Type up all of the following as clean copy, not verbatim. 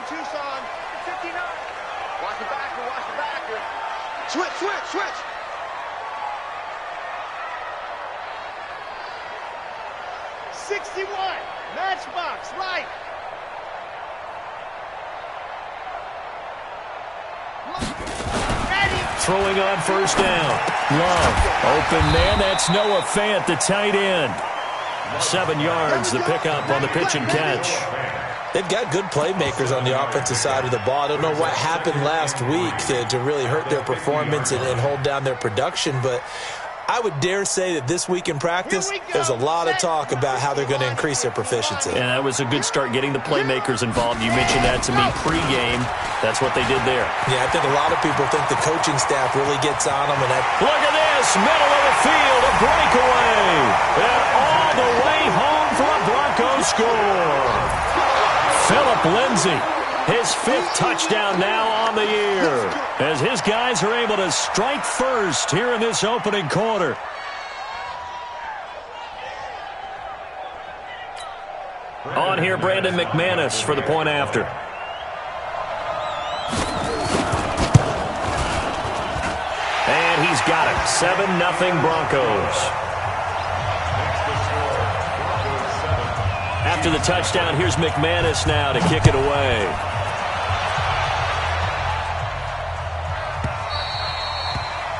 Tucson. 59. Watch the backer, watch the backer. Switch. 61. Matchbox, right. Throwing on first down. Love. Open man. That's Noah Fant, the tight end. 7 yards, the pickup on the pitch and catch. They've got good playmakers on the offensive side of the ball. I don't know what happened last week to really hurt their performance and hold down their production, but I would dare say that this week in practice, there's a lot of talk about how they're going to increase their proficiency. And that was a good start, getting the playmakers involved. You mentioned that to me pregame. That's what they did there. Yeah, I think a lot of people think the coaching staff really gets on them. Look at this, middle of the field, a breakaway. And all the way home for a Broncos score. Phillip Lindsay, his 5th touchdown now on the year, as his guys are able to strike first here in this opening quarter. On here, Brandon McManus for the point after. And he's got it. 7-0 Broncos. After the touchdown, here's McManus now to kick it away.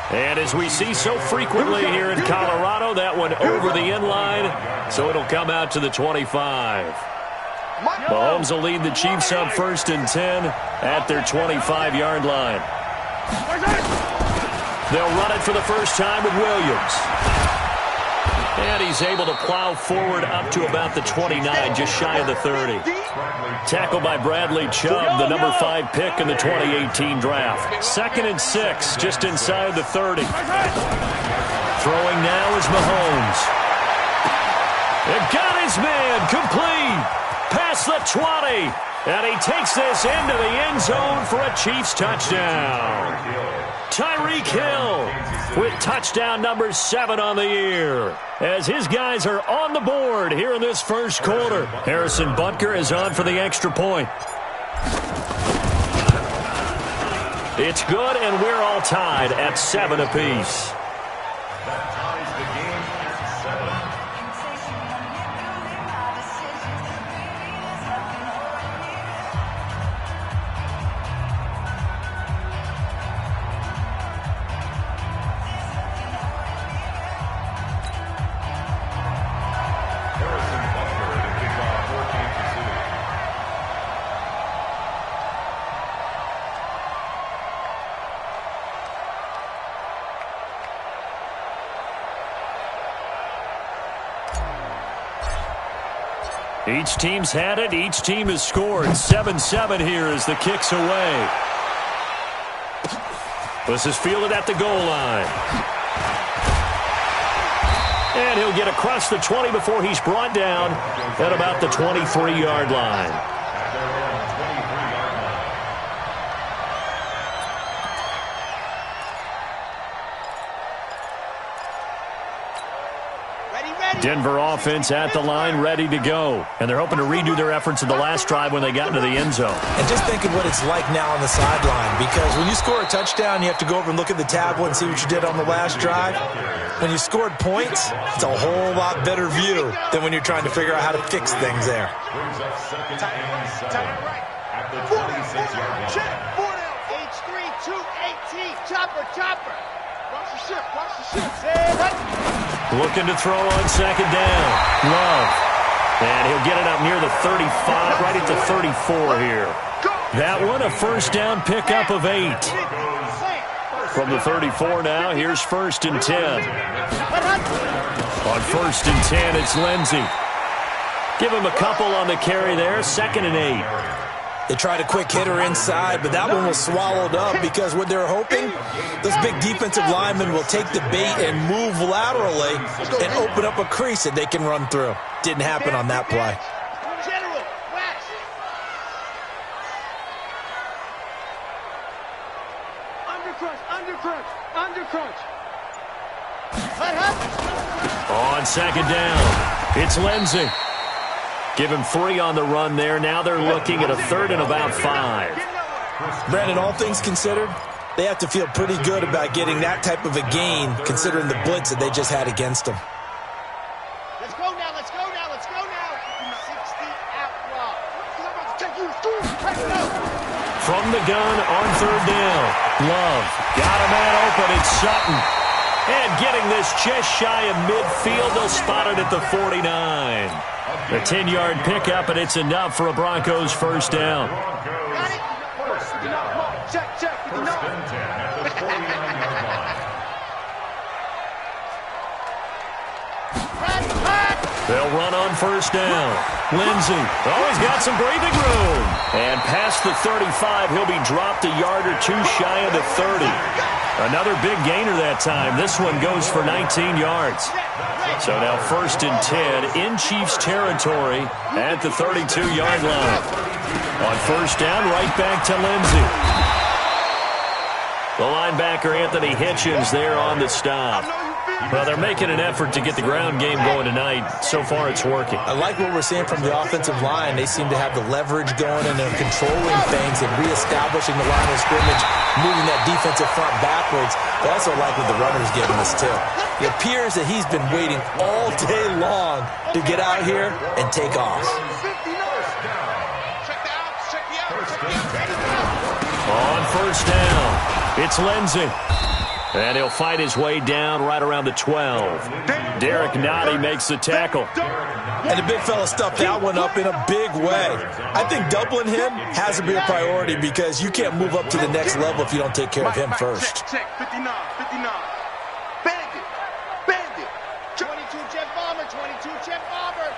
And as we see so frequently here in Colorado, that one over the end line, so it'll come out to the 25. Mahomes will lead the Chiefs up 1st and 10 at their 25-yard line. They'll run it for the first time with Williams. And he's able to plow forward up to about the 29, just shy of the 30. Tackled by Bradley Chubb, the number 5 pick in the 2018 draft. 2nd and 6, just inside the 30. Throwing now is Mahomes. And got his man complete. Past the 20. And he takes this into the end zone for a Chiefs touchdown. Tyreek Hill with touchdown number 7 on the year, as his guys are on the board here in this first quarter. Harrison Butker is on for the extra point. It's good, and we're all tied at 7 apiece. Each team's had it. Each team has scored. 7-7 here as the kick's away. This is fielded at the goal line. And he'll get across the 20 before he's brought down at about the 23-yard line. Denver offense at the line, ready to go. And they're hoping to redo their efforts in the last drive when they got into the end zone. And just think of what it's like now on the sideline, because when you score a touchdown, you have to go over and look at the tablet and see what you did on the last drive. When you scored points, it's a whole lot better view than when you're trying to figure out how to fix things there. Chopper. Watch the ship. Looking to throw on second down. Love. And he'll get it up near the 35, right at the 34 here. That one, a first down pickup of 8. From the 34 now, here's 1st and 10. On 1st and 10, it's Lindsay. Give him a couple on the carry there, 2nd and 8. They tried a quick hitter inside, but that one was swallowed up because what they're hoping, those big defensive linemen will take the bait and move laterally and open up a crease that they can run through. Didn't happen on that play. Undercrunch. On second down, it's Lindsay. Give him 3 on the run there. Now they're looking at a 3rd and about 5. Brandon, all things considered, they have to feel pretty good about getting that type of a gain, considering the blitz that they just had against them. Let's go now, let's go now, let's go now. 60 out block. From the gun on 3rd down. Love got a man open. It's Sutton. And getting this just shy of midfield, they'll spot it at the 49. A 10-yard pickup, and it's enough for a Broncos first down. Got it? Check, check. They'll run on first down. Lindsey, he's got some breathing room. And past the 35, he'll be dropped a yard or 2 shy of the 30. Another big gainer that time. This one goes for 19 yards. So now 1st and 10 in Chiefs territory at the 32-yard line. On first down, right back to Lindsey. The linebacker, Anthony Hitchens, there on the stop. Well, they're making an effort to get the ground game going tonight. So far, it's working. I like what we're seeing from the offensive line. They seem to have the leverage going, and they're controlling things and reestablishing the line of scrimmage, moving that defensive front backwards. I also like what the runner's giving us, too. It appears that he's been waiting all day long to get out here and take off. On first down, it's Lindsey. And he'll fight his way down right around the 12. Derek Nottie makes the tackle. And the big fella stuffed that one up in a big way. I think doubling him has to be a priority because you can't move up to the next level if you don't take care of him first. Check, 59. Bandit. 22 Jet Bomber, 22 Jet Bomber.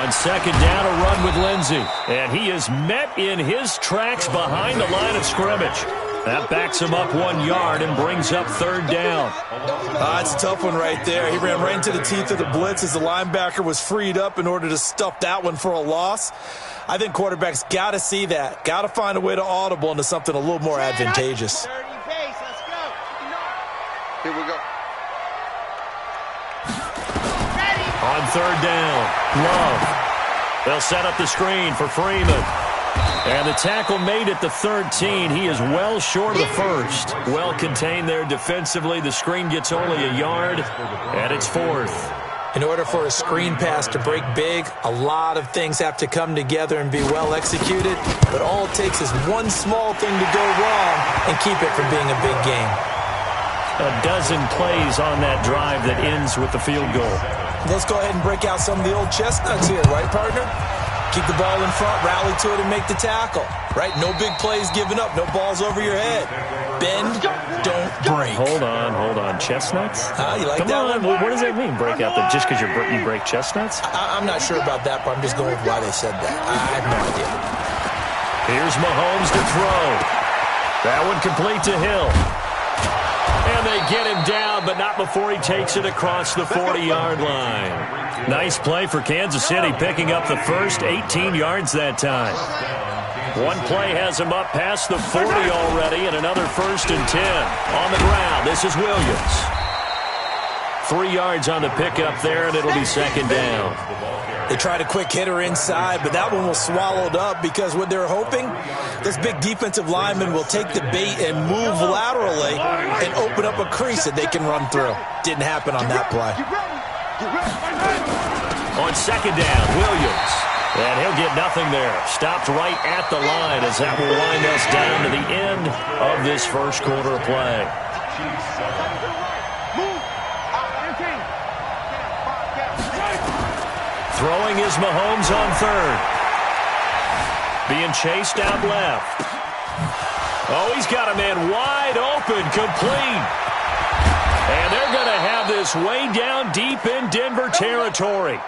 On second down, a run with Lindsey. And he is met in his tracks behind the line of scrimmage. That backs him up 1 yard and brings up 3rd down. It's a tough one right there. He ran right into the teeth of the blitz as the linebacker was freed up in order to stuff that one for a loss. I think quarterbacks got to see that. Got to find a way to audible into something a little more advantageous. Here we go. On 3rd down, Love. They'll set up the screen for Freeman. And the tackle made at the 13. He is well short of the first. Well contained there defensively. The screen gets only a yard, and it's 4th. In order for a screen pass to break big, a lot of things have to come together and be well executed. But all it takes is one small thing to go wrong and keep it from being a big game. A dozen plays on that drive that ends with the field goal. Let's go ahead and break out some of the old chestnuts here, right, partner? Keep the ball in front, rally to it, and make the tackle. Right? No big plays given up, no balls over your head. Bend, don't break. Hold on. Chestnuts? You like Come that on. one? What does that mean, break out? Just because you break chestnuts? I'm not sure about that, but I'm just going with why they said that. I have no idea. Here's Mahomes to throw. That one complete to Hill. And they get him down, but not before he takes it across the 40-yard line. Nice play for Kansas City, picking up the first 18 yards that time. One play has him up past the 40 already, and another 1st and 10. On the ground, this is Williams. 3 yards on the pickup there, and it'll be 2nd down. They tried a quick hitter inside, but that one was swallowed up because what they're hoping, this big defensive lineman will take the bait and move laterally and open up a crease that they can run through. Didn't happen on that play. On 2nd down, Williams. And he'll get nothing there. Stopped right at the line as that will wind us down to the end of this first quarter of play. Throwing is Mahomes on 3rd. Being chased out left. He's got a man wide open, complete. And they're going to have this way down deep in Denver territory.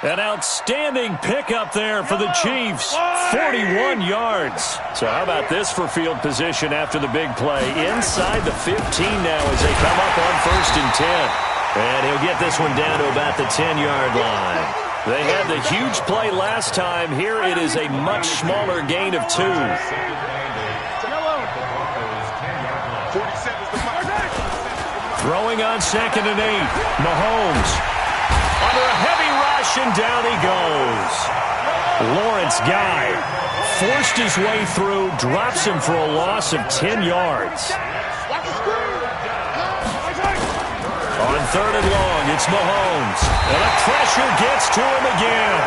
An outstanding pickup there for the Chiefs. 41 yards. So how about this for field position after the big play? Inside the 15 now as they come up on 1st and 10. And he'll get this one down to about the 10-yard line. They had the huge play last time. Here it is a much smaller gain of 2. Throwing on 2nd and 8. Mahomes under a heavy rush. rushing down he goes. Lawrence Guy forced his way through, drops him for a loss of 10 yards. On 3rd and long, it's Mahomes. And the pressure gets to him again.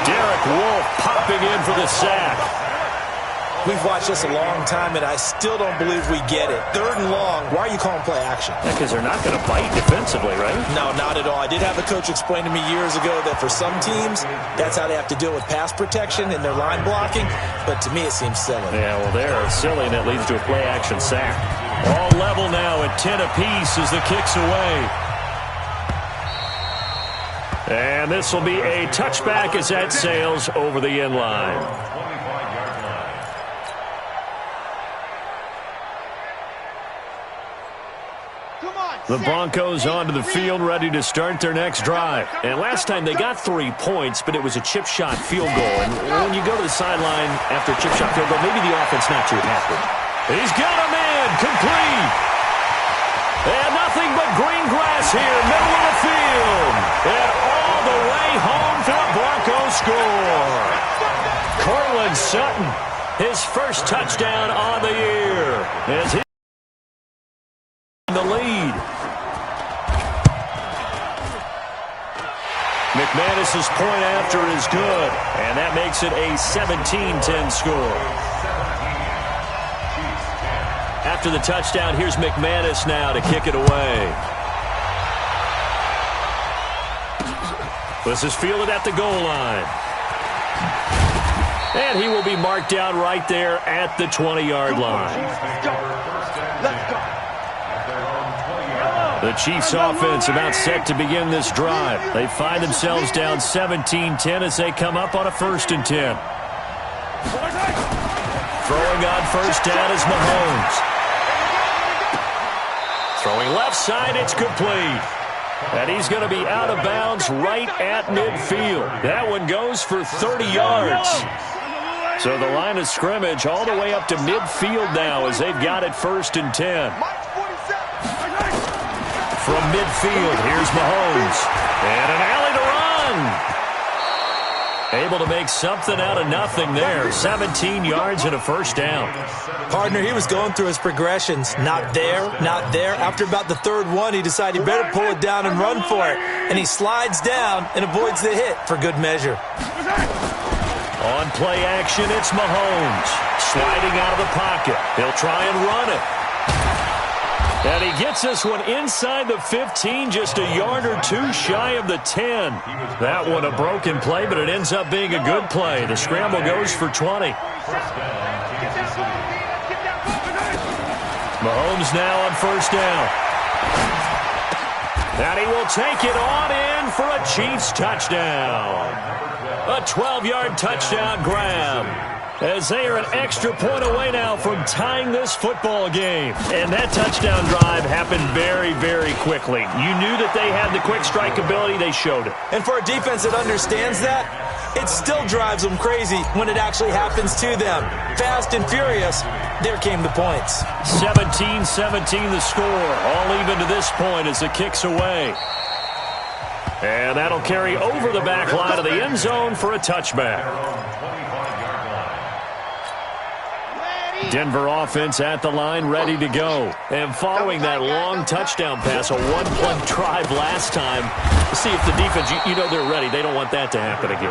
Derek Wolfe popping in for the sack. We've watched this a long time, and I still don't believe we get it. 3rd and long, why are you calling play action? Because they're not going to bite defensively, right? No, not at all. I did have a coach explain to me years ago that for some teams, that's how they have to deal with pass protection and their line blocking. But to me, it seems silly. Yeah, well, they're silly, and it leads to a play action sack. All level now at 10 apiece as the kick's away. And this will be a touchback as that sails over the end line. The Broncos onto the field, ready to start their next drive. And last time they got 3 points, but it was a chip shot field goal. And when you go to the sideline after a chip shot field goal, maybe the offense not too happy. He's got a man, complete. And nothing but green grass here, middle of the field. And all the way home for a Broncos score. Cortland Sutton, his first touchdown on the year. As he in the lead. McManus's point after is good, and that makes it a 17-10 score. After the touchdown, here's McManus now to kick it away. This is fielded at the goal line. And he will be marked down right there at the 20-yard line. Let's go. The Chiefs offense about set to begin this drive. They find themselves down 17-10 as they come up on a 1st and 10. Throwing on first down is Mahomes. Throwing left side, it's complete. And he's going to be out of bounds right at midfield. That one goes for 30 yards. So the line of scrimmage all the way up to midfield now as they've got it 1st and 10. From midfield, here's Mahomes. And an alley to run. Able to make something out of nothing there. 17 yards and a 1st down. Partner, he was going through his progressions. Not there, not there. After about the 3rd one, he decided he better pull it down and run for it. And he slides down and avoids the hit for good measure. On play action, it's Mahomes. Sliding out of the pocket. He'll try and run it. And he gets this one inside the 15, just a yard or 2 shy of the 10. That one a broken play, but it ends up being a good play. The scramble goes for 20. Mahomes now on 1st down. And he will take it on in for a Chiefs touchdown. A 12-yard touchdown grab. As they are an extra point away now from tying this football game. And that touchdown drive happened very, very quickly. You knew that they had the quick strike ability. They showed it. And for a defense that understands that, it still drives them crazy when it actually happens to them. Fast and furious, there came the points. 17-17 the score. All even to this point as the kick's away. And that'll carry over the back line of the end zone for a touchback. Denver offense at the line, ready to go. And following that long touchdown pass, a one-play drive last time, see if the defense, you know they're ready. They don't want that to happen again.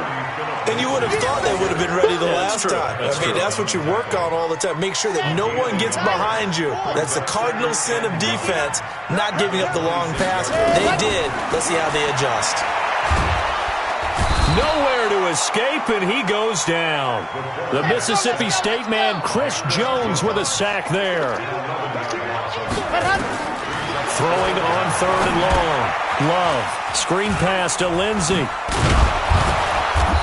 And you would have thought they would have been ready the last time. That's what you work on all the time. Make sure that no one gets behind you. That's the cardinal sin of defense, not giving up the long pass. They did. Let's see how they adjust. Nowhere to escape, and he goes down. The Mississippi State man, Chris Jones, with a sack there. Throwing on 3rd and long. Love. Screen pass to Lindsey.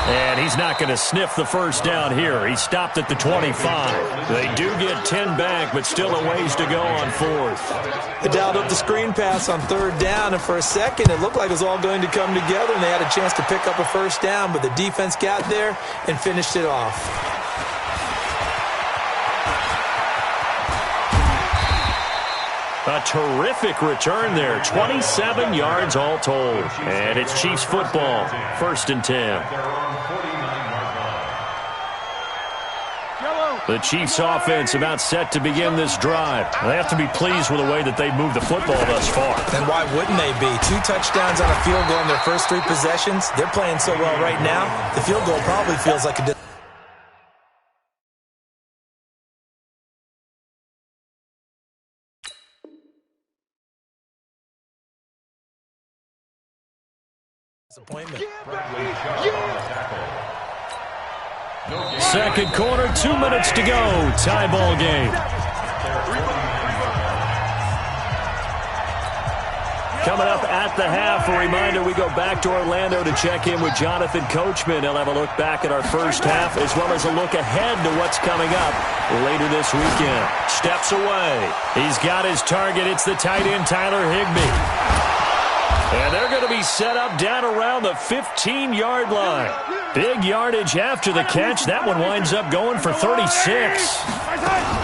And he's not going to sniff the 1st down here. He stopped at the 25. They do get 10 back, but still a ways to go on 4th. They dialed up the screen pass on 3rd down, and for a second it looked like it was all going to come together, and they had a chance to pick up a 1st down, but the defense got there and finished it off. A terrific return there. 27 yards all told. And it's Chiefs football. 1st and 10. The Chiefs offense about set to begin this drive. They have to be pleased with the way that they've moved the football thus far. And why wouldn't they be? 2 touchdowns on a field goal in their first 3 possessions. They're playing so well right now, the field goal probably feels like a disappointment. Second quarter, 2 minutes to go. Tie ball game. Coming up at the half, a reminder, we go back to Orlando to check in with Jonathan Coachman. He'll have a look back at our first half as well as a look ahead to what's coming up later this weekend. Steps away. He's got his target. It's the tight end, Tyler Higbee. And they're going to be set up down around the 15-yard line. Big yardage after the catch. That one winds up going for 36.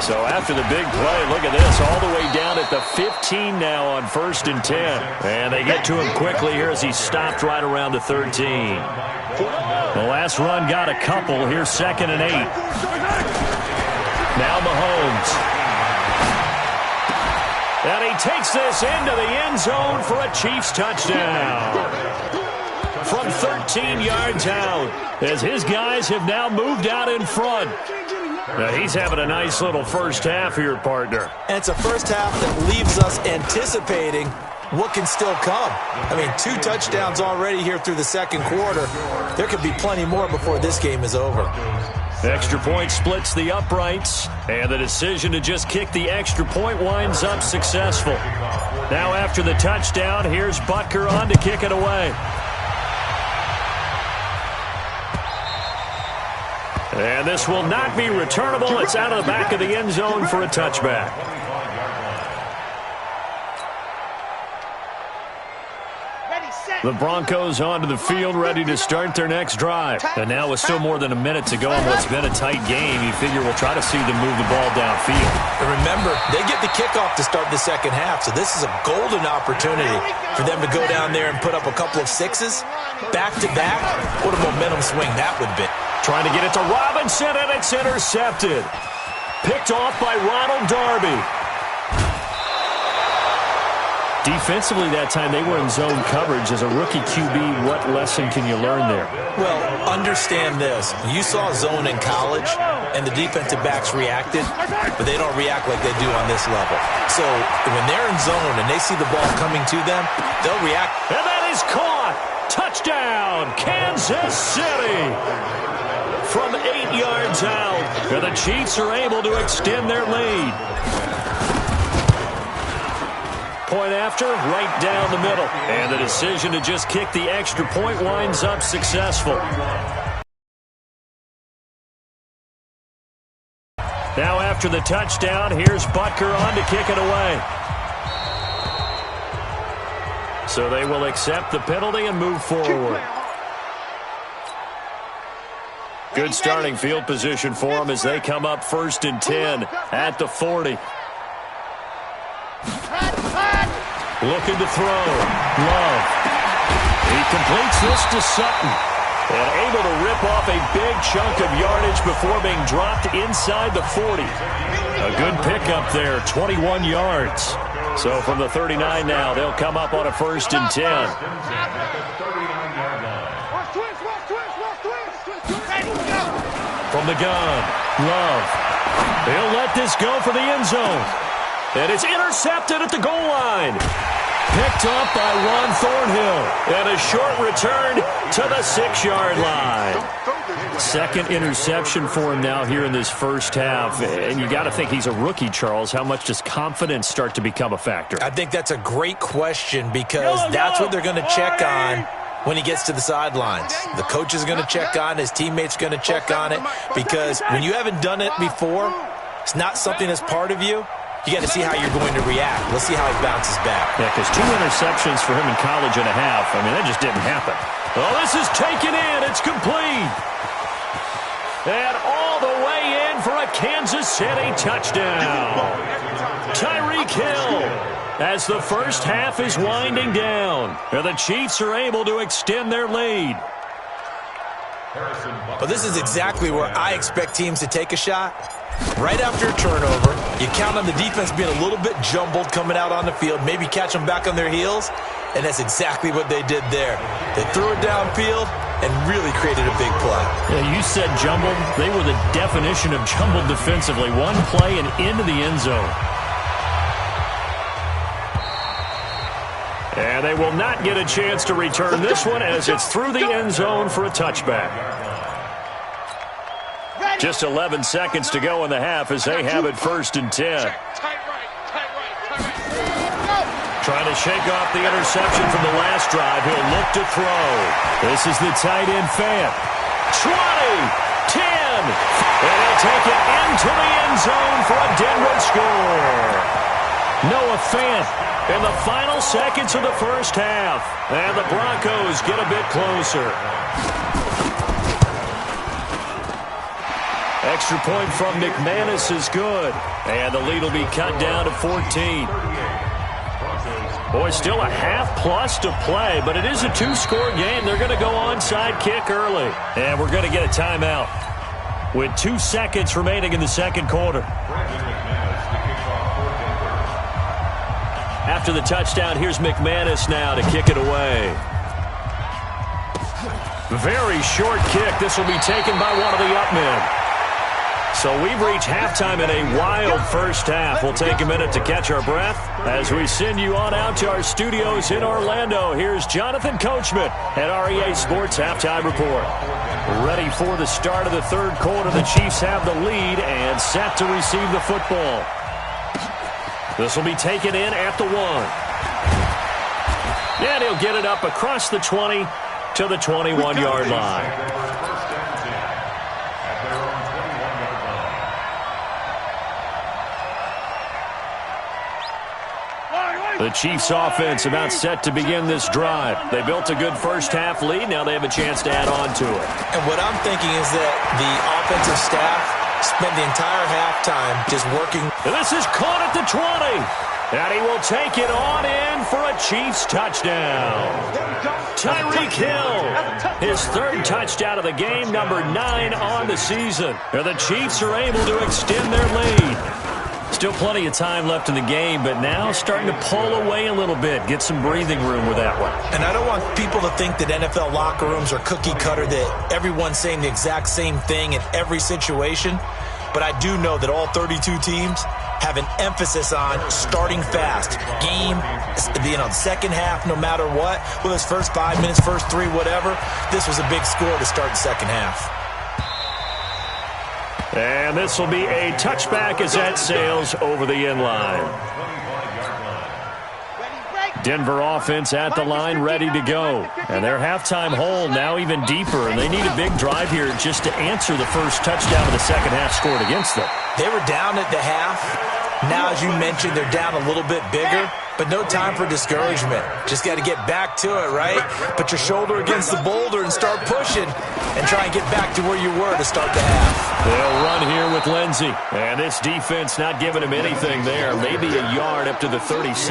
So after the big play, look at this, all the way down at the 15 now on 1st and 10. And they get to him quickly here as he stopped right around the 13. The last run got a couple. Here's 2nd and 8. Now Mahomes. And he takes this into the end zone for a Chiefs touchdown. From 13 yards out, as his guys have now moved out in front. Now he's having a nice little first half here, partner. And it's a first half that leaves us anticipating what can still come. I mean, 2 touchdowns already here through the second quarter. There could be plenty more before this game is over. Extra point splits the uprights, and the decision to just kick the extra point winds up successful. Now after the touchdown, here's Butker on to kick it away. And this will not be returnable. It's out of the back of the end zone for a touchback. The Broncos onto the field, ready to start their next drive. And now with still more than a minute to go in what's been a tight game, you figure we'll try to see them move the ball downfield. And remember, they get the kickoff to start the second half, so this is a golden opportunity for them to go down there and put up a couple of 6s back-to-back. What a momentum swing that would be. Trying to get it to Robinson, and it's intercepted. Picked off by Ronald Darby. Defensively that time, they were in zone coverage. As a rookie QB, what lesson can you learn there? Well, understand this. You saw zone in college, and the defensive backs reacted, but they don't react like they do on this level. So when they're in zone and they see the ball coming to them, they'll react. And that is caught. Touchdown, Kansas City. From 8 yards out, and the Chiefs are able to extend their lead. Point after, right down the middle. And the decision to just kick the extra point winds up successful. Now after the touchdown, here's Butker on to kick it away. So they will accept the penalty and move forward. Good starting field position for them as they come up 1st and 10 at the 40. Looking to throw. Love. He completes this to Sutton. And able to rip off a big chunk of yardage before being dropped inside the 40. A good pickup there, 21 yards. So from the 39 now, they'll come up on a 1st and 10. From the gun, Love. He'll let this go for the end zone. And it's intercepted at the goal line. Picked up by Juan Thornhill. And a short return to the 6-yard line. Second interception for him now here in this first half. And you got to think he's a rookie, Charles. How much does confidence start to become a factor? I think that's a great question because that's what they're going to check on when he gets to the sidelines. The coach is going to check on it. His teammates are going to check on it because when you haven't done it before, it's not something that's part of you. You got to see how you're going to react. Let's see how he bounces back. Yeah, because 2 interceptions for him in college and a half. I mean, that just didn't happen. Oh, this is taken in. It's complete. And all the way in for a Kansas City touchdown. Tyreek Hill, as the first half is winding down, and the Chiefs are able to extend their lead. Well, this is exactly where I expect teams to take a shot. Right after a turnover, you count on the defense being a little bit jumbled coming out on the field, maybe catch them back on their heels, and that's exactly what they did there. They threw it downfield and really created a big play. Yeah, you said jumbled. They were the definition of jumbled defensively. One play and into the end zone. And they will not get a chance to return this one as it's through the end zone for a touchback. Just 11 seconds to go in the half as they have it 1st and 10. Trying to shake off the interception from the last drive. He'll look to throw. This is the tight end Fant. 20, 10, and he'll take it into the end zone for a Denver score. Noah Fant in the final seconds of the first half. And the Broncos get a bit closer. Extra point from McManus is good. And the lead will be cut down to 14. Boy, still a half-plus to play, but it is a two-score game. They're going to go onside kick early. And we're going to get a timeout with 2 seconds remaining in the second quarter. After the touchdown, here's McManus now to kick it away. Very short kick. This will be taken by one of the up men. So we've reached halftime in a wild first half. We'll take a minute to catch our breath as we send you on out to our studios in Orlando. Here's Jonathan Coachman at REA Sports Halftime Report. Ready for the start of the third quarter. The Chiefs have the lead and set to receive the football. This will be taken in at the 1. And he'll get it up across the 20 to the 21-yard line. The Chiefs offense about set to begin this drive. They built a good first half lead. Now they have a chance to add on to it. And what I'm thinking is that the offensive staff spent the entire halftime just working. And this is caught at the 20. And he will take it on in for a Chiefs touchdown. Tyreek Hill, his 3rd touchdown of the game, number 9 on the season. And the Chiefs are able to extend their lead. Still plenty of time left in the game, but now starting to pull away a little bit. Get some breathing room with that one. And I don't want people to think that NFL locker rooms are cookie cutter, that everyone's saying the exact same thing in every situation. But I do know that all 32 teams have an emphasis on starting fast. Game, second half, no matter what. Whether it's first 5 minutes, first 3, whatever. This was a big score to start the second half. And this will be a touchback as that sails over the end line. Denver offense at the line, ready to go. And their halftime hole now even deeper, and they need a big drive here just to answer the first touchdown of the second half scored against them. They were down at the half. Now, as you mentioned, they're down a little bit bigger, but no time for discouragement. Just got to get back to it, right? Put your shoulder against the boulder and start pushing and try and get back to where you were to start the half. They'll run here with Lindsey. And this defense not giving him anything there. Maybe a yard up to the 36.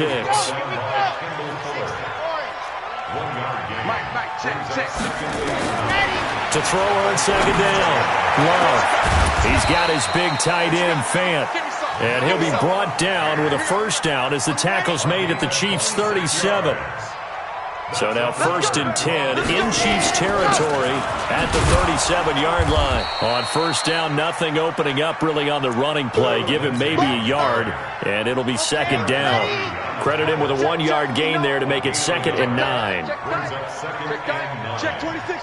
To throw on second down. Love. He's got his big tight end, Fant. And he'll be brought down with a first down as the tackle's made at the Chiefs' 37. So now 1st and 10 in Chiefs territory at the 37-yard line. On first down, nothing opening up really on the running play. Give him maybe a yard, and it'll be second down. Credit him with a 1-yard gain there to make it 2nd and 9. Check 26.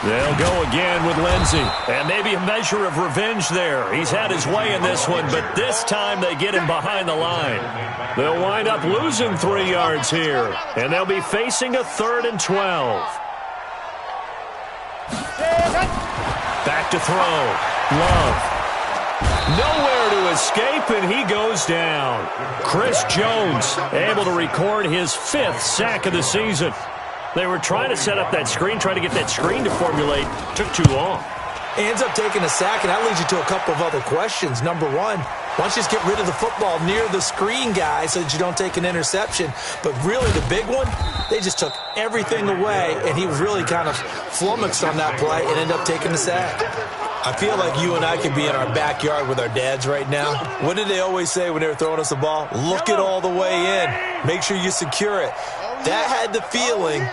They'll go again with Lindsey. And maybe a measure of revenge there. He's had his way in this one, but this time they get him behind the line. They'll wind up losing 3 yards here. And they'll be facing a 3rd and 12. Back to throw. Love. Nowhere to escape, and he goes down. Chris Jones able to record his 5th sack of the season. They were trying to set up that screen, trying to get that screen to formulate. Took too long. He ends up taking a sack, and that leads you to a couple of other questions. Number one, why don't you just get rid of the football near the screen guy so that you don't take an interception? But really the big one, they just took everything away, and he was really kind of flummoxed on that play and ended up taking the sack. I feel like you and I could be in our backyard with our dads right now. What did they always say when they were throwing us the ball? Look it all the way in. Make sure you secure it. That had the feeling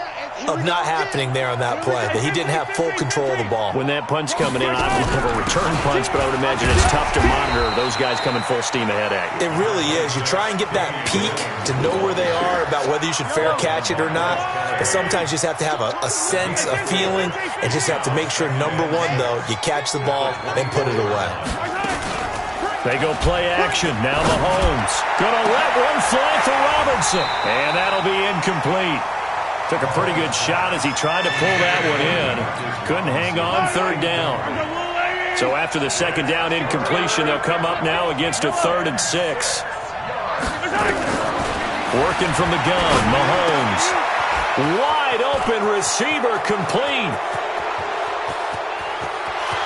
of not happening there on that play, that he didn't have full control of the ball. When that punch coming in, I don't have a return punch, but I would imagine it's tough to monitor those guys coming full steam ahead at you. It really is. You try and get that peek to know where they are, about whether you should fair catch it or not, but sometimes you just have to have a sense, a feeling, and just have to make sure, number one, though, you catch the ball and put it away. They go play action. Now Mahomes gonna let one fly for Robinson, and that'll be incomplete. Took a pretty good shot as he tried to pull that one in. Couldn't hang on, third down. So after the second down incompletion, they'll come up now against a 3rd and 6. Working from the gun, Mahomes. Wide open receiver, complete.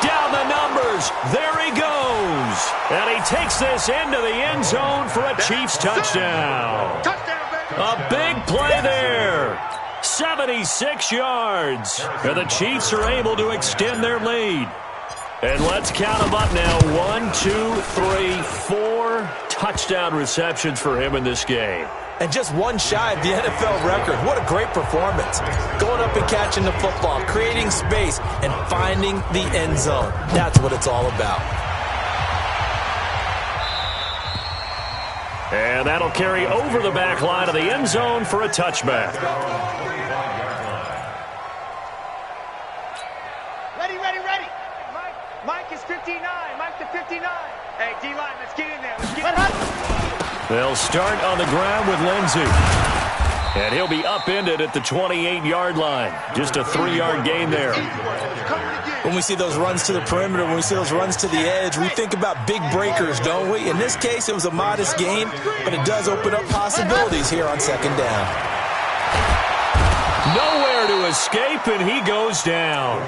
Down the numbers. There he goes. And he takes this into the end zone for a Chiefs touchdown. A big play there. 76 yards. And the Chiefs are able to extend their lead. And let's count them up now. 1, 2, 3, 4 touchdown receptions for him in this game. And just one shy of the NFL record. What a great performance. Going up and catching the football, creating space, and finding the end zone. That's what it's all about. And that'll carry over the back line of the end zone for a touchback. Ready. Mike is 59. Mike to 59. Hey, D-line, let's get in there. Let's get in. They'll start on the ground with Lindsey. And he'll be upended at the 28-yard line. Just a 3-yard gain there. When we see those runs to the perimeter, when we see those runs to the edge, we think about big breakers, don't we? In this case, it was a modest gain, but it does open up possibilities here on second down. Nowhere to escape, and he goes down.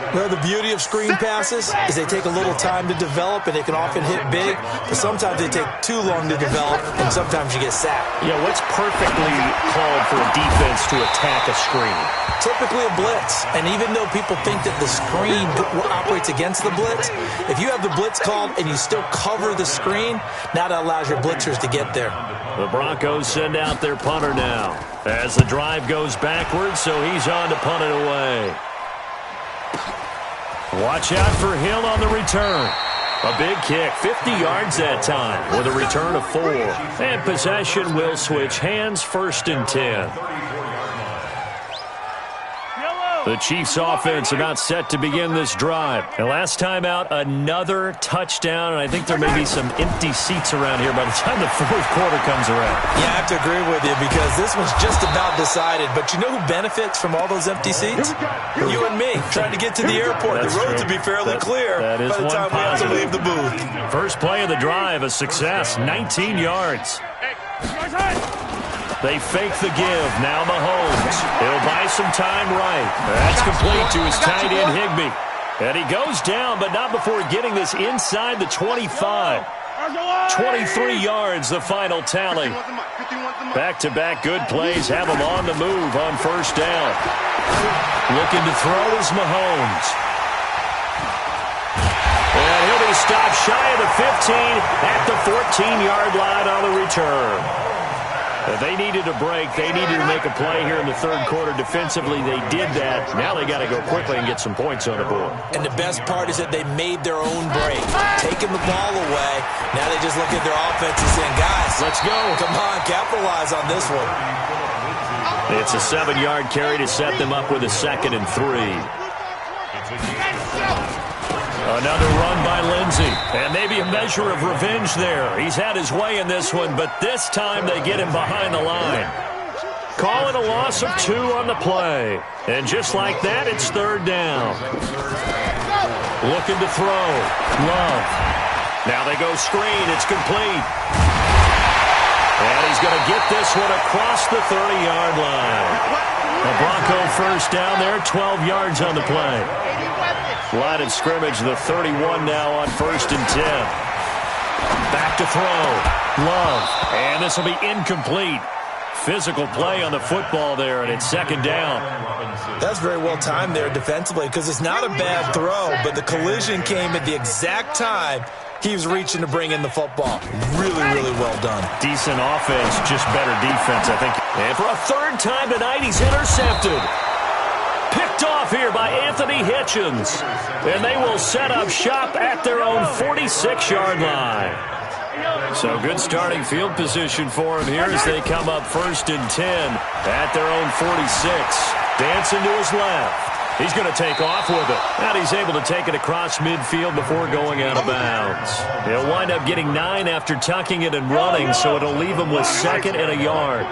Well, the beauty of screen passes is they take a little time to develop, and they can often hit big, but sometimes they take too long to develop, and sometimes you get sacked. Yeah, what's perfectly called for a defense to attack a screen? Typically a blitz, and even though people think that the screen operates against the blitz, if you have the blitz called and you still cover the screen, now that allows your blitzers to get there. The Broncos send out their punter now as the drive goes backwards, so he's on to punt it away. Watch out for Hill on the return. A big kick, 50 yards that time with a return of 4. And possession will switch hands, 1st and 10. The Chiefs offense about set to begin this drive. And last time out, another touchdown, and I think there may be some empty seats around here by the time the 4th quarter comes around. Yeah, I have to agree with you because this one's just about decided. But you know who benefits from all those empty seats? You and me, trying to get to the airport. That's the roads true. will be fairly clear by the time we have to leave the booth. First play of the drive, a success, 19 yards. They fake the give. Now Mahomes. He'll buy some time right. That's complete to his tight end, Higbee. And he goes down, but not before getting this inside the 25. 23 yards, the final tally. Back-to-back good plays have him on the move on first down. Looking to throw is Mahomes. And he'll be stopped shy of the 15 at the 14-yard line on the return. They needed a break. They needed to make a play here in the 3rd quarter. Defensively, they did that. Now they got to go quickly and get some points on the board. And the best part is that they made their own break. Taking the ball away. Now they just look at their offense and saying, guys, let's go. Come on, capitalize on this one. It's a 7-yard carry to set them up with a 2nd and 3. Another run by Lindsey, and maybe a measure of revenge there. He's had his way in this one, but this time they get him behind the line. Call it a loss of 2 on the play. And just like that, it's 3rd down. Looking to throw. Love. Now they go screen. It's complete. And he's going to get this one across the 30-yard line. The Bronco first down there, 12 yards on the play. Line of scrimmage, the 31 now on 1st and 10. Back to throw. Love. And this will be incomplete. Physical play on the football there, and it's 2nd down. That's very well timed there defensively because it's not a bad throw, but the collision came at the exact time he was reaching to bring in the football. Really, really well done. Decent offense, just better defense, I think. And for a 3rd time tonight, he's intercepted. Picked off here by Anthony Hitchens. And they will set up shop at their own 46-yard line. So good starting field position for him here as they come up 1st and 10 at their own 46. Dancing to his left. He's going to take off with it. And he's able to take it across midfield before going out of bounds. He'll wind up getting 9 after tucking it and running, so it'll leave him with 2nd and a yard.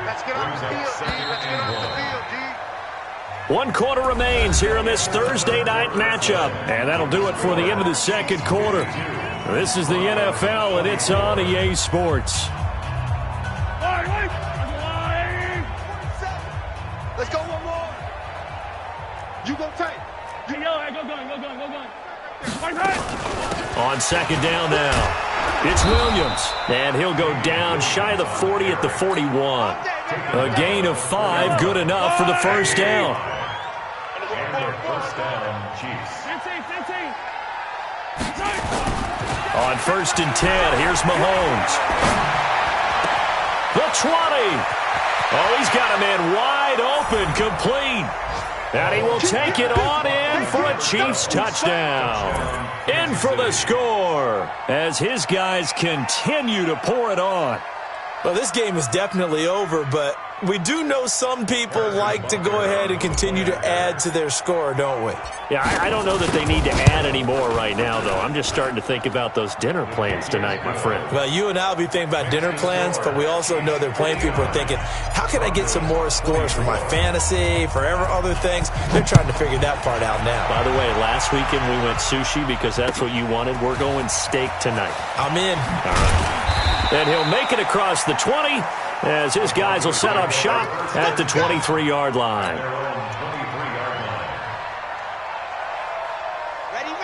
Let's get on the field, D. Let's get on the field, D. 1 quarter remains here in this Thursday night matchup. And that'll do it for the end of the 2nd quarter. This is the NFL, and it's on EA Sports. Let's go one more. You go tight. Go going. On 2nd down now, it's Williams. And he'll go down shy of the 40 at the 41. A gain of 5, good enough for the 1st down. First down, Chiefs. On 1st and 10, here's Mahomes. The 20. Oh, he's got a man wide open, complete. And he will take it on in for a Chiefs touchdown. In for the score as his guys continue to pour it on. Well, this game is definitely over, but we do know some people like to go ahead and continue to add to their score, don't we? Yeah, I don't know that they need to add any more right now, though. I'm just starting to think about those dinner plans tonight, my friend. Well, you and I will be thinking about dinner plans, but we also know they're playing people are thinking, how can I get some more scores for my fantasy, for other things? They're trying to figure that part out now. By the way, last weekend we went sushi because that's what you wanted. We're going steak tonight. I'm in. All right. And he'll make it across the 20 as his guys will set up shop at the 23-yard line.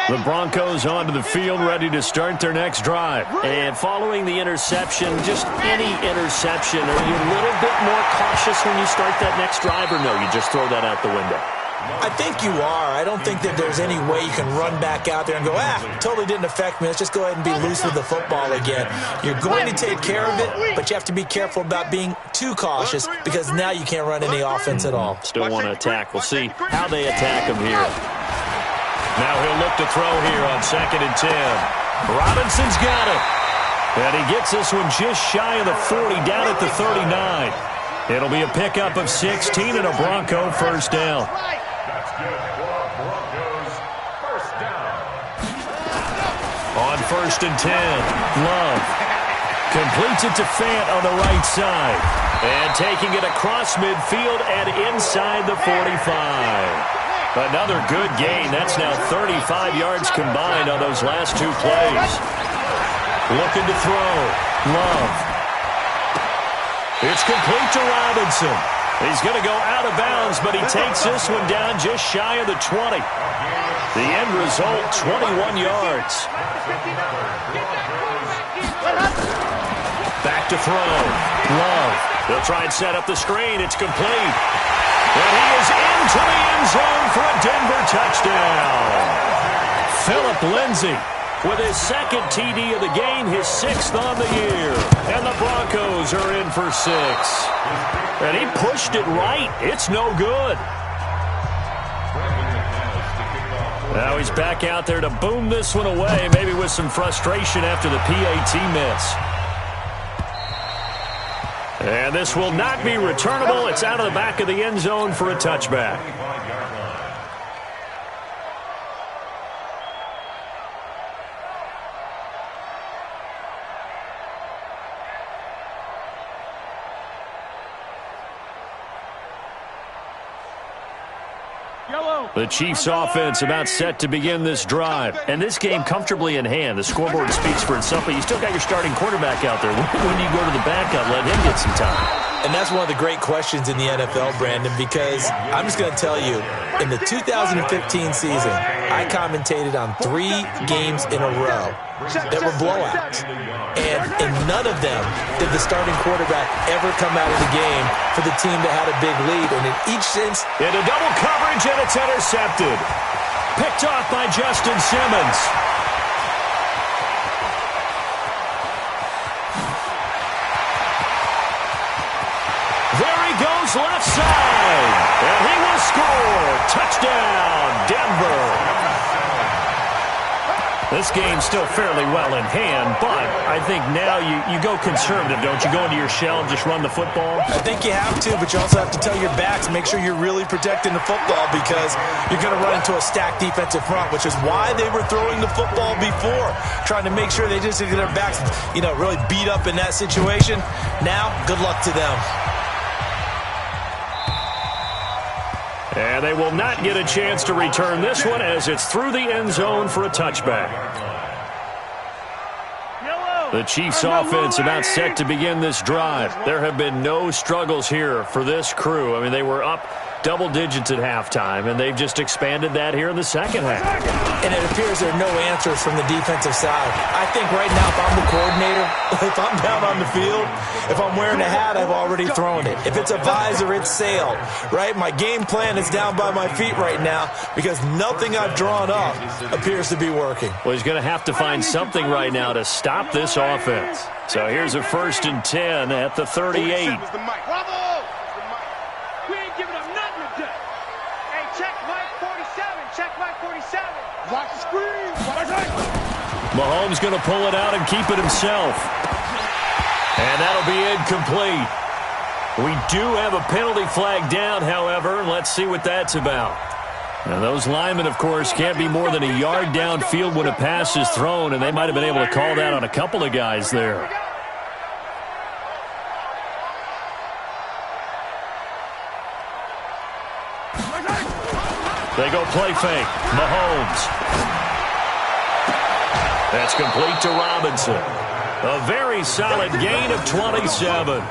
The Broncos onto the field, ready to start their next drive. And following the interception, just any interception, are you a little bit more cautious when you start that next drive, or no, you just throw that out the window? I think you are. I don't think that there's any way you can run back out there and go, totally didn't affect me. Let's just go ahead and be loose with the football again. You're going to take care of it, but you have to be careful about being too cautious because now you can't run any offense at all. Still want to attack. We'll see how they attack him here. Now he'll look to throw here on 2nd and 10. Robinson's got it. And he gets this one just shy of the 40, down at the 39. It'll be a pickup of 16 and a Bronco 1st down. On 1st and 10, Love completes it to Fant on the right side. And taking it across midfield and inside the 45. Another good gain. That's now 35 yards combined on those last 2 plays. Looking to throw. Love. It's complete to Robinson. He's going to go out of bounds, but he takes this one down just shy of the 20. The end result, 21 yards. Back to throw. Love. They'll try and set up the screen. It's complete. And he is into the end zone for a Denver touchdown. Phillip Lindsay with his 2nd TD of the game, his 6th on the year. And the Broncos are in for 6. And he pushed it right. It's no good. Now he's back out there to boom this one away, maybe with some frustration after the PAT miss. And this will not be returnable. It's out of the back of the end zone for a touchback. The Chiefs offense about set to begin this drive. And this game comfortably in hand. The scoreboard speaks for itself, but you still got your starting quarterback out there. When do you go to the backup, let him get some time? And that's one of the great questions in the NFL, Brandon, because I'm just going to tell you, In the 2015 season, I commentated on 3 games in a row that were blowouts. And in none of them did the starting quarterback ever come out of the game for the team that had a big lead. And in each sense, into double coverage, and it's intercepted. Picked off by Justin Simmons. There he goes, left side. And he will score. Touchdown, Denver. This game's still fairly well in hand, but I think now you go conservative, don't you? Go into your shell and just run the football? I think you have to, but you also have to tell your backs, make sure you're really protecting the football because you're going to run into a stacked defensive front, which is why they were throwing the football before, trying to make sure they just get their backs, really beat up in that situation. Now, good luck to them. And they will not get a chance to return this one as it's through the end zone for a touchback. The Chiefs offense about set to begin this drive. There have been no struggles here for this crew. I mean, they were up double digits at halftime, and they've just expanded that here in the second half. And it appears there are no answers from the defensive side. I think right now, if I'm the coordinator, if I'm down on the field, if I'm wearing a hat, I've already thrown it. If it's a visor, it's sailed, right? My game plan is down by my feet right now because nothing I've drawn up appears to be working. Well, he's going to have to find something right now to stop this offense. So here's a 1st and 10 at the 38. Watch the screen. Mahomes going to pull it out and keep it himself. And that'll be incomplete. We do have a penalty flag down, however. Let's see what that's about. Now, those linemen, of course, can't be more than a yard downfield when a pass is thrown, and they might have been able to call that on a couple of guys there. They go play fake. Mahomes. That's complete to Robinson. A very solid gain of 27.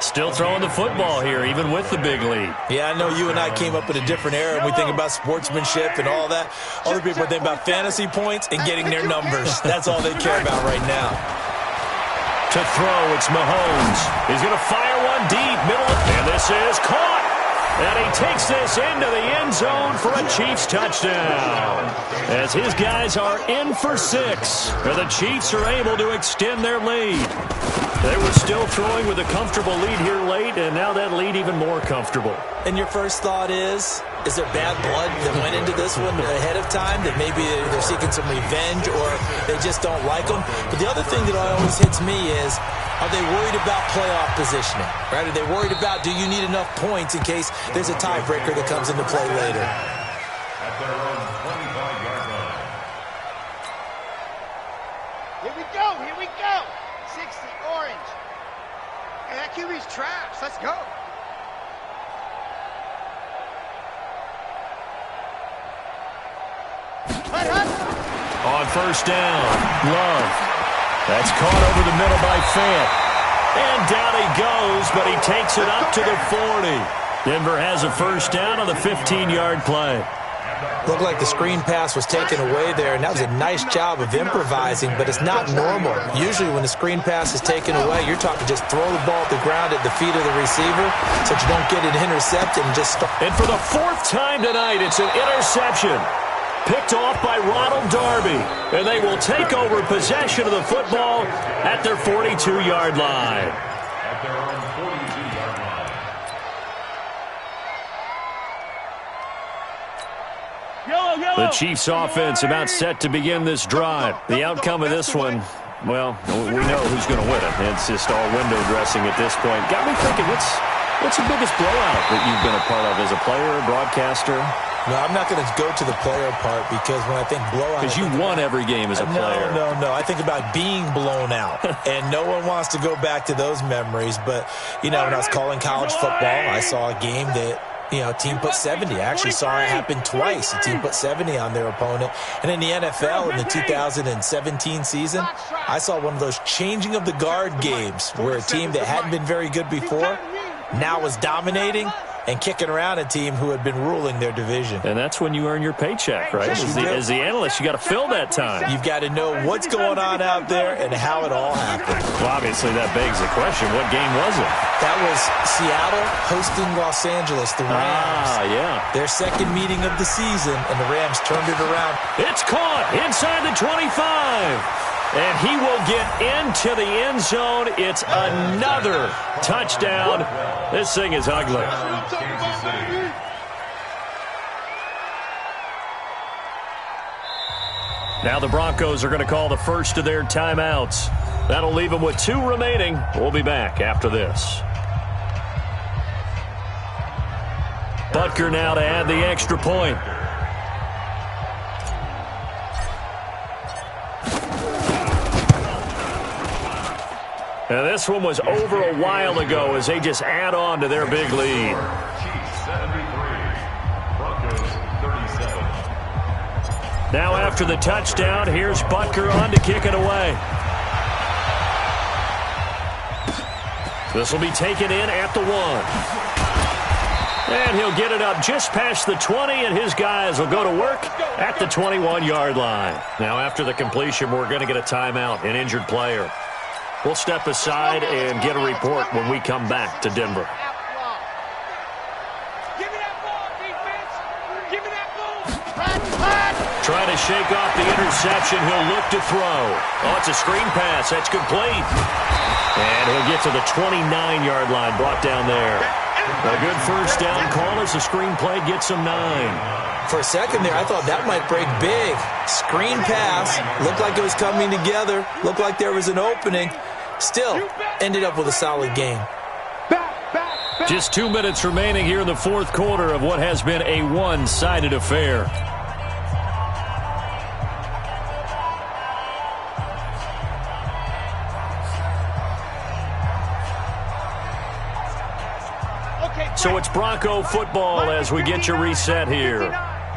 Still throwing the football here, even with the big lead. Yeah, I know you and I came up in a different era, and we think about sportsmanship and all that. Other people think about fantasy points and getting their numbers. That's all they care about right now. To throw, it's Mahomes. He's going to fire one deep, middle, and this is caught. And he takes this into the end zone for a Chiefs touchdown. As his guys are in for 6. The Chiefs are able to extend their lead. They were still throwing with a comfortable lead here late, and now that lead even more comfortable. And your first thought is there bad blood that went into this one ahead of time, that maybe they're seeking some revenge or they just don't like them? But the other thing that always hits me is, are they worried about playoff positioning? Right? Are they worried about, do you need enough points in case there's a tiebreaker that comes into play later? At their own 25-yard line. Here we go. Here we go. 60, orange. And that QB's trash. Let's go. On first down, Love. That's caught over the middle by Fant. And down he goes, but he takes it up to the 40. Denver has a first down on the 15-yard play. Looked like the screen pass was taken away there, and that was a nice job of improvising, but it's not normal. Usually when the screen pass is taken away, you're talking just throw the ball at the ground at the feet of the receiver so that you don't get it intercepted and just start. And for the 4th time tonight, it's an interception. Picked off by Ronald Darby, and they will take over possession of the football at their 42-yard line. At their own 42-yard line. The Chiefs offense about set to begin this drive. The outcome of this one, well, we know who's going to win it. It's just all window dressing at this point. Got me thinking, what's the biggest blowout that you've been a part of as a player, broadcaster? No, I'm not going to go to the player part because when I think blowout... Because you won every game as a player. No. I think about being blown out. And no one wants to go back to those memories. But, when I was calling college football, I saw a game that, a team put 70. I actually saw it happen twice. A team put 70 on their opponent. And in the NFL, in the 2017 season, I saw one of those changing of the guard games where a team that hadn't been very good before now was dominating. and kicking around a team who had been ruling their division. And that's when you earn your paycheck, right? As the analyst, you got to fill that time. You've got to know what's going on out there and how it all happened. Well, obviously, that begs the question, what game was it? That was Seattle hosting Los Angeles, the Rams. Yeah. Their second meeting of the season, and the Rams turned it around. It's caught inside the 25. And he will get into the end zone. It's another touchdown. This thing is ugly. Now the Broncos are going to call the first of their timeouts. That'll leave them with 2 remaining. We'll be back after this. Butker now to add the extra point. Now this one was over a while ago as they just add on to their big lead. Chiefs 73, Broncos 37. Now after the touchdown, here's Butker on to kick it away. This will be taken in at the 1. And he'll get it up just past the 20, and his guys will go to work at the 21-yard line. Now after the completion, we're going to get a timeout, an injured player. We'll step aside and get a report when we come back to Denver. Give me that ball, defense. Give me that ball. Trying to shake off the interception. He'll look to throw. Oh, it's a screen pass. That's complete. And he'll get to the 29-yard line, brought down there. A good first down call as the screen play gets him 9. For a second there, I thought that might break big. Screen pass. Looked like it was coming together. Looked like there was an opening. Still, ended up with a solid game. Just 2 minutes remaining here in the fourth quarter of what has been a one-sided affair. So it's Bronco football as we get you reset here.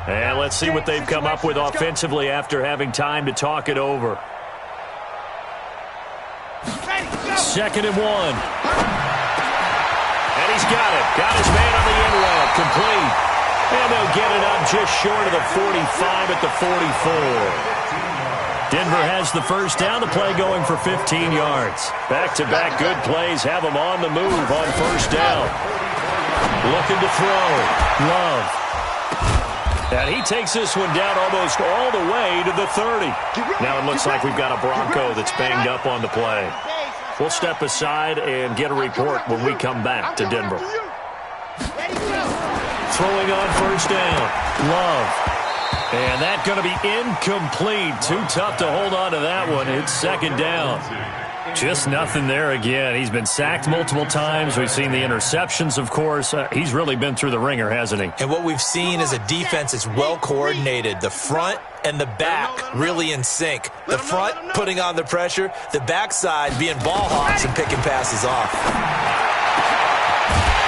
And let's see what they've come up with offensively after having time to talk it over. 2nd and 1. And he's got it. Got his man on the end route. Complete. And they'll get it up just short of the 45 at the 44. Denver has the first down. The play going for 15 yards. Back-to-back good plays have them on the move on first down. Looking to throw. Love. And he takes this one down almost all the way to the 30. Now it looks like we've got a Bronco that's banged up on the play. We'll step aside and get a report when we come back to Denver. Throwing on first down. Love. And that's going to be incomplete. Too tough to hold on to that one. It's 2nd down. Just nothing there again. He's been sacked multiple times. We've seen the interceptions, of course. He's really been through the ringer, hasn't he? And what we've seen is a defense that's well coordinated. The front and the back really in sync. The front putting on the pressure. The backside being ball hawks and picking passes off.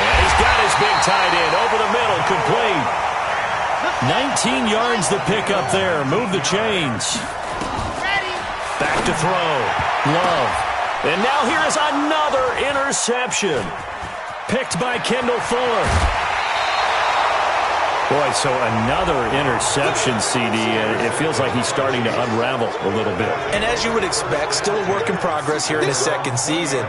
And he's got his big tight end over the middle, complete. 19 yards to pick up there. Move the chains. Back to throw. Love. And now here is another interception. Picked by Kendall Fuller. Boy, so another interception, CD. It feels like he's starting to unravel a little bit. And as you would expect, still a work in progress here in his second season.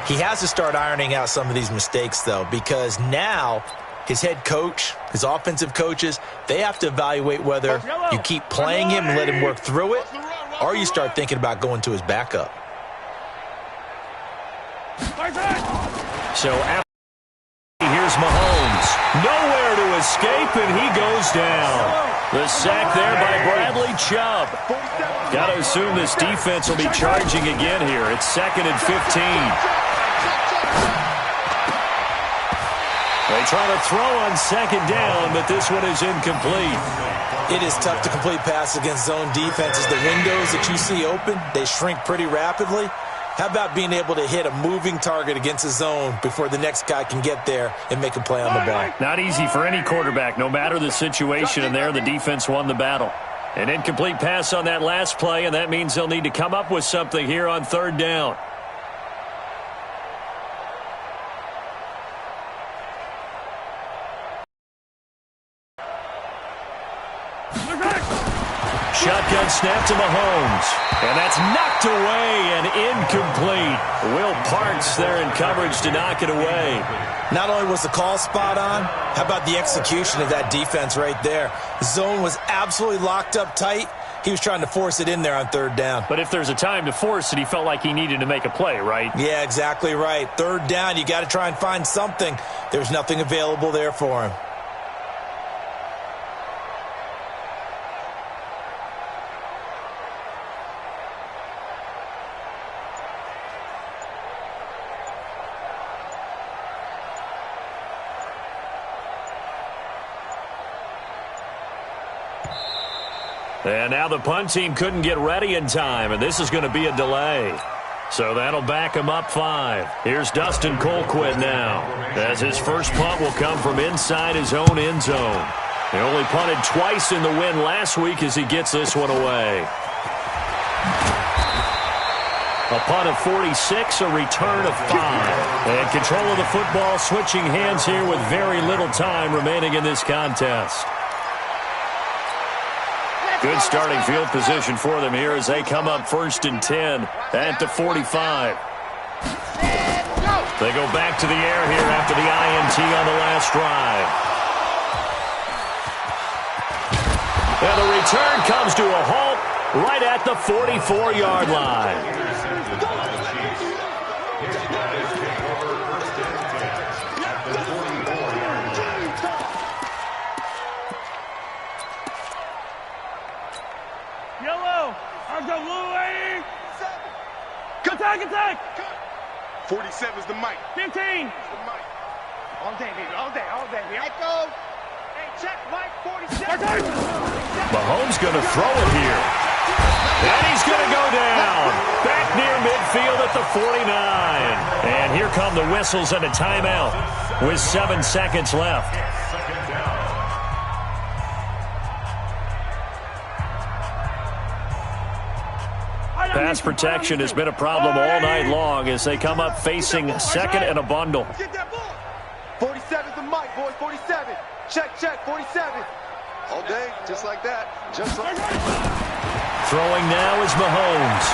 He has to start ironing out some of these mistakes, though, because now his head coach, his offensive coaches, they have to evaluate whether you keep playing him and let him work through it, or you start thinking about going to his backup. So after here's Mahomes. Nowhere to escape, and he goes down. The sack there by Bradley Chubb. Got to assume this defense will be charging again here. It's 2nd and 15. They try to throw on 2nd down, but this one is incomplete. It is tough to complete passes against zone defenses. The windows that you see open, they shrink pretty rapidly. How about being able to hit a moving target against a zone before the next guy can get there and make a play on the ball? Not easy for any quarterback, no matter the situation, and there the defense won the battle. An incomplete pass on that last play, and that means they'll need to come up with something here on 3rd down. shotgun snap to Mahomes. And that's knocked away and incomplete. Will Parks there in coverage to knock it away. Not only was the call spot on, how about the execution of that defense right there? The zone was absolutely locked up tight. He was trying to force it in there on third down. But if there's a time to force it, he felt like he needed to make a play, right? Yeah, exactly right. Third down, you got to try and find something. There's nothing available there for him. And now the punt team couldn't get ready in time, and this is going to be a delay. So that'll back him up 5. Here's Dustin Colquitt now, as his first punt will come from inside his own end zone. He only punted twice in the win last week as he gets this one away. A punt of 46, a return of 5. And control of the football switching hands here with very little time remaining in this contest. Good starting field position for them here as they come up 1st and 10 at the 45. They go back to the air here after the INT on the last drive. And the return comes to a halt right at the 44-yard line. Attack! 47 is the mic. 15. All day, baby. All day. All day. Echo. Hey, check Mike 47. Mahomes going to throw it here. And he's going to go down. Back near midfield at the 49. And here come the whistles and a timeout with 7 seconds left. Pass protection has been a problem all night long as they come up facing second and a bundle. 47's the mic, boys. 47. Check, 47. All day, just like that. Just like that. Throwing now is Mahomes.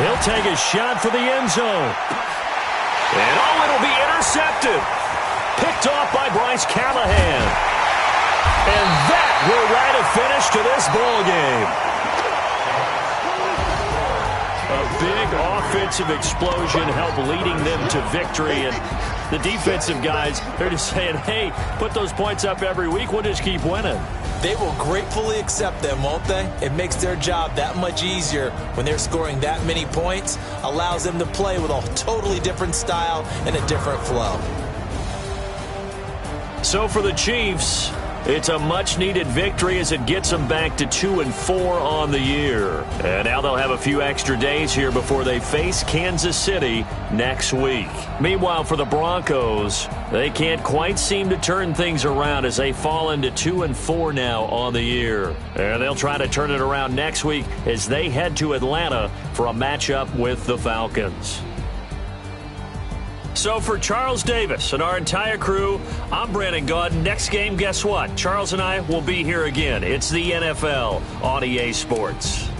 He'll take a shot for the end zone. And it'll be intercepted. Picked off by Bryce Callahan. And that will write a finish to this ball game. A big offensive explosion helped leading them to victory. And the defensive guys, they're just saying, hey, put those points up every week. We'll just keep winning. They will gratefully accept them, won't they? It makes their job that much easier when they're scoring that many points. Allows them to play with a totally different style and a different flow. So for the Chiefs, it's a much-needed victory as it gets them back to 2-4 on the year. And now they'll have a few extra days here before they face Kansas City next week. Meanwhile, for the Broncos, they can't quite seem to turn things around as they fall into 2-4 now on the year. And they'll try to turn it around next week as they head to Atlanta for a matchup with the Falcons. So for Charles Davis and our entire crew, I'm Brandon Gaudin. Next game, guess what? Charles and I will be here again. It's the NFL on EA Sports.